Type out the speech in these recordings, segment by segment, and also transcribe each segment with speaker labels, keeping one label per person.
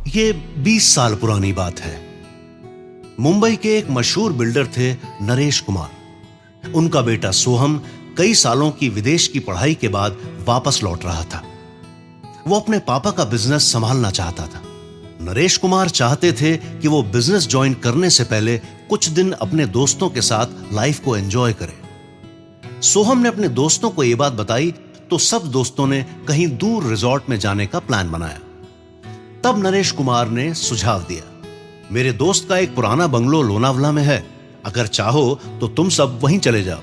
Speaker 1: ये 20 साल पुरानी बात है। मुंबई के एक मशहूर बिल्डर थे नरेश कुमार। उनका बेटा सोहम कई सालों की विदेश की पढ़ाई के बाद वापस लौट रहा था। वो अपने पापा का बिजनेस संभालना चाहता था। नरेश कुमार चाहते थे कि वो बिजनेस ज्वाइन करने से पहले कुछ दिन अपने दोस्तों के साथ लाइफ को एंजॉय करे। सोहम ने अपने दोस्तों को यह बात बताई तो सब दोस्तों ने कहीं दूर रिजॉर्ट में जाने का प्लान बनाया। तब नरेश कुमार ने सुझाव दिया, मेरे दोस्त का एक पुराना बंगलो लोनावला में है, अगर चाहो तो तुम सब वहीं चले जाओ।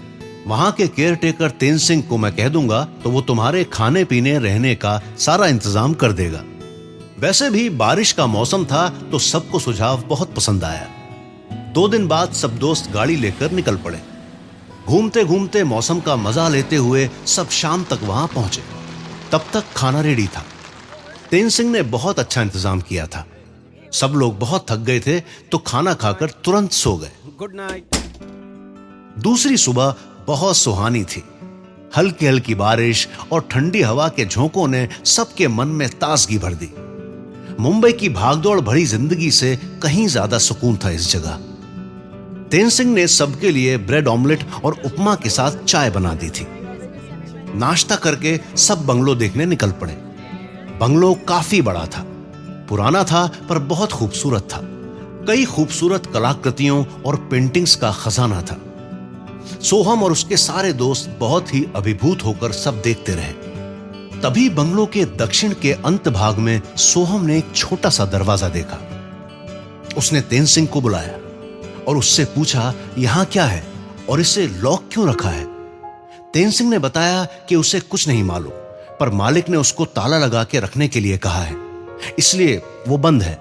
Speaker 1: वहां के केयर टेकर तेन सिंह को मैं कह दूंगा तो वो तुम्हारे खाने पीने रहने का सारा इंतजाम कर देगा। वैसे भी बारिश का मौसम था तो सबको सुझाव बहुत पसंद आया। 2 दिन बाद सब दोस्त गाड़ी लेकर निकल पड़े। घूमते घूमते मौसम का मजा लेते हुए सब शाम तक वहां पहुंचे। तब तक खाना रेडी था। तेन सिंह ने बहुत अच्छा इंतजाम किया था। सब लोग बहुत थक गए थे तो खाना खाकर तुरंत सो गए।
Speaker 2: Good night.
Speaker 1: दूसरी सुबह बहुत सुहानी थी। हल्की हल्की बारिश और ठंडी हवा के झोंकों ने सबके मन में ताजगी भर दी। मुंबई की भागदौड़ भरी जिंदगी से कहीं ज्यादा सुकून था इस जगह। तेन सिंह ने सबके लिए ब्रेड ऑमलेट और उपमा के साथ चाय बना दी थी। नाश्ता करके सब बंगलो देखने निकल पड़े। बंगलो काफी बड़ा था, पुराना था पर बहुत खूबसूरत था। कई खूबसूरत कलाकृतियों और पेंटिंग्स का खजाना था। सोहम और उसके सारे दोस्त बहुत ही अभिभूत होकर सब देखते रहे। तभी बंगलो के दक्षिण के अंत भाग में सोहम ने एक छोटा सा दरवाजा देखा। उसने तेन सिंह को बुलाया और उससे पूछा, यहां क्या है और इसे लॉक क्यों रखा है? तेन सिंह ने बताया कि उसे कुछ नहीं मालूम, पर मालिक ने उसको ताला लगा के रखने के लिए कहा है, इसलिए वो बंद है।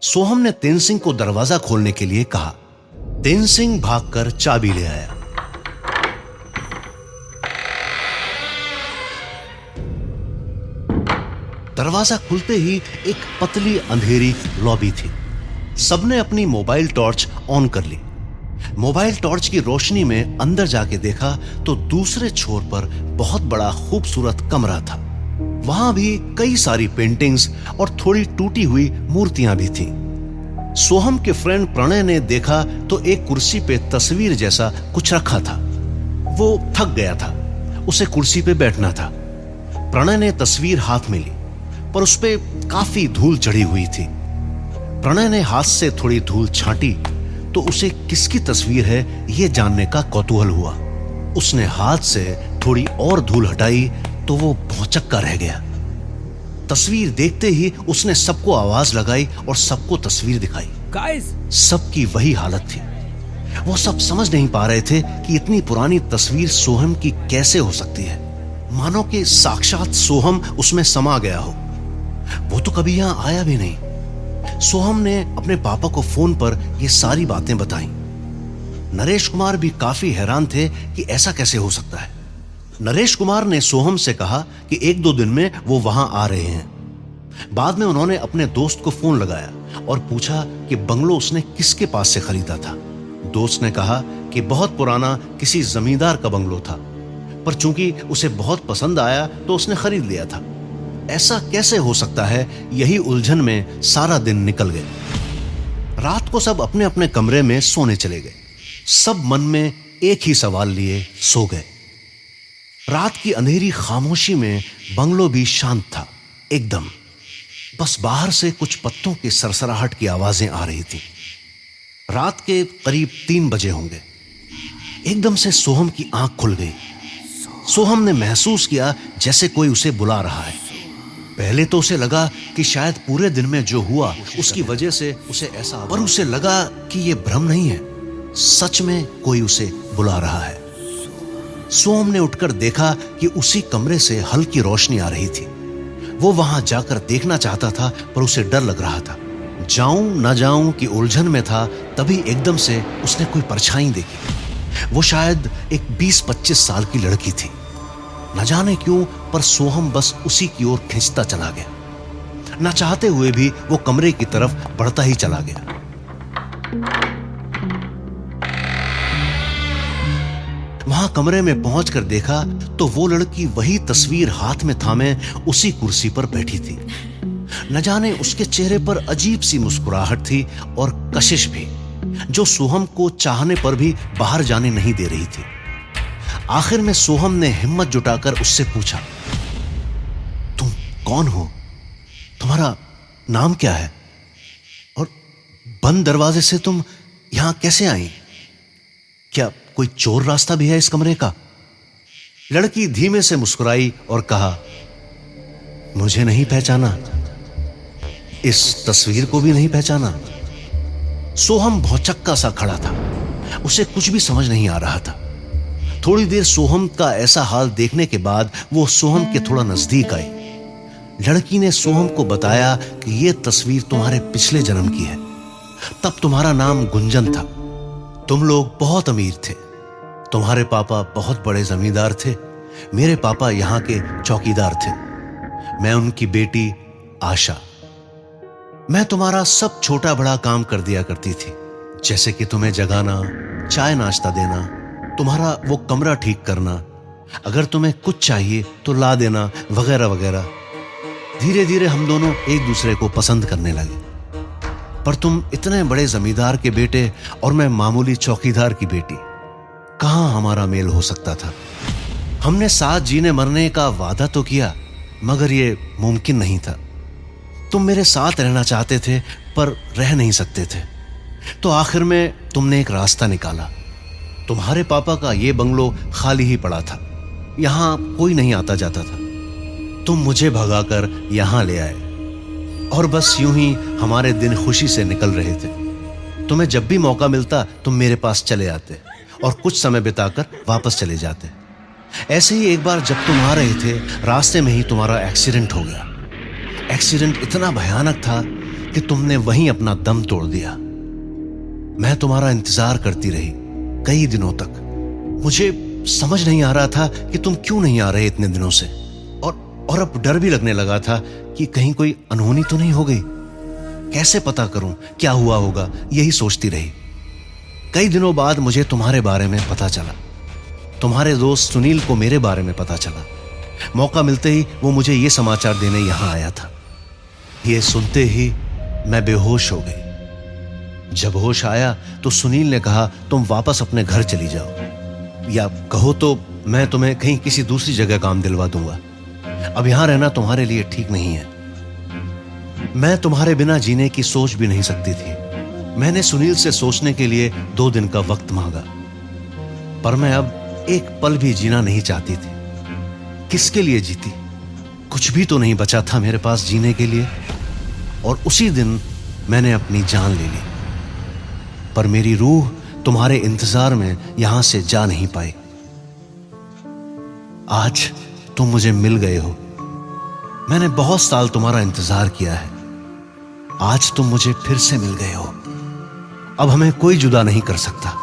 Speaker 1: सोहम ने तेन सिंह को दरवाजा खोलने के लिए कहा। तेन सिंह भागकर चाबी ले आया। दरवाजा खुलते ही एक पतली अंधेरी लॉबी थी। सबने अपनी मोबाइल टॉर्च ऑन कर ली। मोबाइल टॉर्च की रोशनी में अंदर जाके देखा तो दूसरे छोर पर बहुत बड़ा खूबसूरत कमरा था। वहां भी कई सारी पेंटिंग्स और थोड़ी टूटी हुई मूर्तियां भी थीं। सोहम के फ्रेंड प्रणय ने देखा तो एक कुर्सी पे तस्वीर जैसा कुछ रखा था। वो थक गया था, उसे कुर्सी पे बैठना था। प्रणय ने तस्वीर हाथ में ली पर उस पे काफी धूल चढ़ी हुई थी। प्रणय ने हाथ से थोड़ी धूल छांटी तो उसे किसकी तस्वीर है ये जानने का कौतूहल हुआ। उसने हाथ से थोड़ी और धूल हटाई तो वो भौंचक्का रह गया। तस्वीर देखते ही उसने सबको आवाज लगाई और सबको तस्वीर दिखाई।
Speaker 2: गाइस,
Speaker 1: सबकी वही हालत थी। वो सब समझ नहीं पा रहे थे कि इतनी पुरानी तस्वीर सोहम की कैसे हो सकती है, मानो कि साक्षात सोहम उसमें समा गया हो। वो तो कभी यहां आया भी नहीं। सोहम ने अपने पापा को फोन पर ये सारी बातें बताई। नरेश कुमार भी काफी हैरान थे कि ऐसा कैसे हो सकता है। नरेश कुमार ने सोहम से कहा कि 1-2 दिन में वो वहां आ रहे हैं। बाद में उन्होंने अपने दोस्त को फोन लगाया और पूछा कि बंगलो उसने किसके पास से खरीदा था। दोस्त ने कहा कि बहुत पुराना किसी जमींदार का बंगलो था, पर चूंकि उसे बहुत पसंद आया तो उसने खरीद लिया था। ऐसा कैसे हो सकता है, यही उलझन में सारा दिन निकल गया। रात को सब अपने अपने कमरे में सोने चले गए। सब मन में एक ही सवाल लिए सो गए। रात की अंधेरी खामोशी में बंगलो भी शांत था एकदम। बस बाहर से कुछ पत्तों की सरसराहट की आवाजें आ रही थी। रात के करीब 3 बजे होंगे। एकदम से सोहम की आंख खुल गई। सोहम ने महसूस किया जैसे कोई उसे बुला रहा है। पहले तो उसे लगा कि शायद पूरे दिन में जो हुआ उसकी वजह से उसे ऐसा, पर उसे लगा कि यह भ्रम नहीं है, सच में कोई उसे बुला रहा है। सोहम ने उठकर देखा कि उसी कमरे से हल्की रोशनी आ रही थी। वो वहां जाकर देखना चाहता था पर उसे डर लग रहा था। जाऊं न जाऊं की उलझन में था। तभी एकदम से उसने कोई परछाई देखी। वो शायद एक 20-25 साल की लड़की थी। न जाने क्यों पर सोहम बस उसी की ओर खींचता चला गया। न चाहते हुए भी वो कमरे की तरफ बढ़ता ही चला गया। वहां कमरे में पहुंचकर देखा तो वो लड़की वही तस्वीर हाथ में थामे उसी कुर्सी पर बैठी थी। न जाने उसके चेहरे पर अजीब सी मुस्कुराहट थी और कशिश भी, जो सोहम को चाहने पर भी बाहर जाने नहीं दे रही थी। आखिर में सोहम ने हिम्मत जुटाकर उससे पूछा, तुम कौन हो? तुम्हारा नाम क्या है? और बंद दरवाजे से तुम यहां कैसे आई? क्या कोई चोर रास्ता भी है इस कमरे का? लड़की धीमे से मुस्कुराई और कहा, मुझे नहीं पहचाना? इस तस्वीर को भी नहीं पहचाना? सोहम भौचक्का सा खड़ा था, उसे कुछ भी समझ नहीं आ रहा था। थोड़ी देर सोहम का ऐसा हाल देखने के बाद वो सोहम के थोड़ा नजदीक आई। लड़की ने सोहम को बताया कि यह तस्वीर तुम्हारे पिछले जन्म की है। तब तुम्हारा नाम गुंजन था। तुम लोग बहुत अमीर थे। तुम्हारे पापा बहुत बड़े जमींदार थे। मेरे पापा यहाँ के चौकीदार थे। मैं उनकी बेटी आशा। मैं तुम्हारा सब छोटा बड़ा काम कर दिया करती थी, जैसे कि तुम्हें जगाना, चाय नाश्ता देना, तुम्हारा वो कमरा ठीक करना, अगर तुम्हें कुछ चाहिए तो ला देना, वगैरह वगैरह। धीरे धीरे हम दोनों एक दूसरे को पसंद करने लगे। पर तुम इतने बड़े जमींदार के बेटे और मैं मामूली चौकीदार की बेटी, कहां हमारा मेल हो सकता था? हमने साथ जीने मरने का वादा तो किया, मगर ये मुमकिन नहीं था। तुम मेरे साथ रहना चाहते थे पर रह नहीं सकते थे। तो आखिर में तुमने एक रास्ता निकाला। तुम्हारे पापा का ये बंगलो खाली ही पड़ा था, यहां कोई नहीं आता जाता था। तुम मुझे भगाकर यहां ले आए और बस यूं ही हमारे दिन खुशी से निकल रहे थे। तुम्हें जब भी मौका मिलता तुम मेरे पास चले आते और कुछ समय बिताकर वापस चले जाते। ऐसे ही एक बार जब तुम आ रहे थे, रास्ते में ही तुम्हारा एक्सीडेंट हो गया। एक्सीडेंट इतना भयानक था कि तुमने वहीं अपना दम तोड़ दिया। मैं तुम्हारा इंतजार करती रही कई दिनों तक। मुझे समझ नहीं आ रहा था कि तुम क्यों नहीं आ रहे इतने दिनों से, और अब डर भी लगने लगा था कि कहीं कोई अनहोनी तो नहीं हो गई। कैसे पता करूं क्या हुआ होगा, यही सोचती रही। कई दिनों बाद मुझे तुम्हारे बारे में पता चला। तुम्हारे दोस्त सुनील को मेरे बारे में पता चला। मौका मिलते ही वो मुझे ये समाचार देने यहां आया था। ये सुनते ही मैं बेहोश हो गई। जब होश आया तो सुनील ने कहा, तुम वापस अपने घर चली जाओ, या कहो तो मैं तुम्हें कहीं किसी दूसरी जगह काम दिलवा दूंगा। अब यहां रहना तुम्हारे लिए ठीक नहीं है। मैं तुम्हारे बिना जीने की सोच भी नहीं सकती थी। मैंने सुनील से सोचने के लिए 2 दिन का वक्त मांगा, पर मैं अब एक पल भी जीना नहीं चाहती थी। किसके लिए जीती? कुछ भी तो नहीं बचा था मेरे पास जीने के लिए। और उसी दिन मैंने अपनी जान ले ली। पर मेरी रूह तुम्हारे इंतजार में यहां से जा नहीं पाई। आज तुम मुझे मिल गए हो। मैंने बहुत साल तुम्हारा इंतजार किया है। आज तुम मुझे फिर से मिल गए हो। अब हमें कोई जुदा नहीं कर सकता।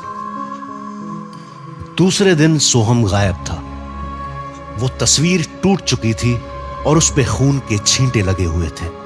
Speaker 1: दूसरे दिन सोहम गायब था। वो तस्वीर टूट चुकी थी और उस पे खून के छींटे लगे हुए थे।